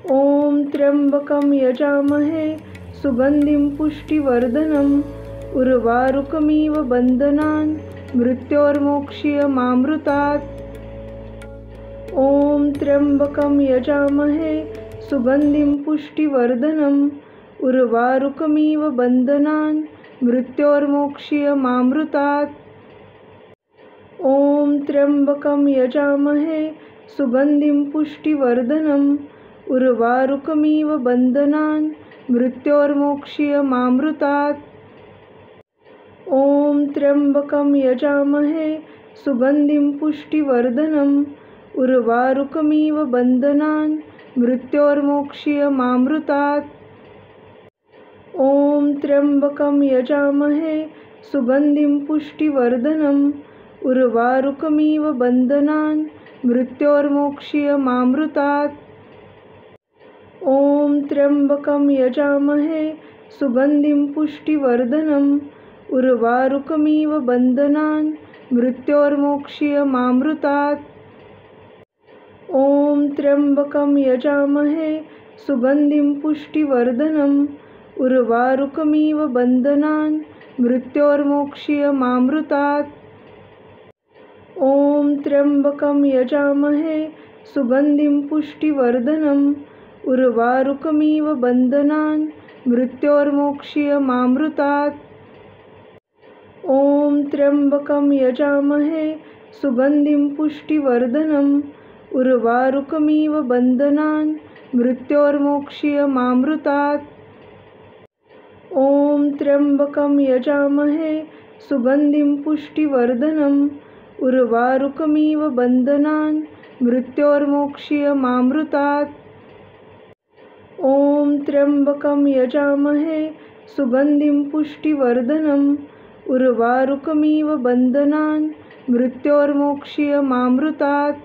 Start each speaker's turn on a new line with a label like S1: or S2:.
S1: ॐ त्र्यंबकं यजामहे सुगन्धिं पुष्टिवर्धनम् उर्वारुकमिव बन्धनान् मृत्योर्मोक्ष्यमामृतात्। ॐ त्र्यंबकं यजामहे सुगन्धिं पुष्टिवर्धनम् उर्वारुकमिव बन्धनान् मृत्योर्मोक्ष्यमामृतात्। ॐ त्र्यंबकं यजामहे सुगन्धिं पुष्टिवर्धनम् उर्वारुकमिव बन्धनान् मृत्योर्मोक्ष्यमामृतात्। ॐ त्र्यंबकं यजामहे सुगन्धिं पुष्टिवर्धनम् उर्वारुकमिव बन्धनान् मृत्योर्मोक्ष्यमामृतात्। ॐ त्र्यंबकं यजामहे सुगन्धिं पुष्टिवर्धनम् उर्वारुकमिव बन्धनान् मृत्योर्मोक्ष्यमामृतात्। ॐ त्र्यंबकं यजामहे सुगन्धिं पुष्टिवर्धनम् उर्वारुकमिव बन्धनान् मृत्योर्मोक्ष्यमामृतात्। ॐ त्र्यंबकं यजामहे सुगन्धिं पुष्टिवर्धनम् उर्वारुकमिव बन्धनान् मृत्योर्मोक्ष्यमामृतात्। ॐ त्र्यंबकं यजामहे सुगन्धिं पुष्टिवर्धनम् उर्वारुकमिव बन्धनान् मृत्योर्मोक्ष्यमामृतात्। ॐ त्र्यंबकं यजामहे सुगन्धिं पुष्टिवर्धनम् उर्वारुकमिव बन्धनान् मृत्योर्मोक्ष्यमामृतात्। ॐ त्र्यंबकं यजामहे सुगन्धिं पुष्टिवर्धनम् उर्वारुकमिव बन्धनान् मृत्योर्मोक्ष्यमामृतात्। ॐ त्र्यंबकं यजामहे सुगन्धिं पुष्टिवर्धनम् उर्वारुकमिव बन्धनान् मृत्योर्मोक्ष्यमामृतात्।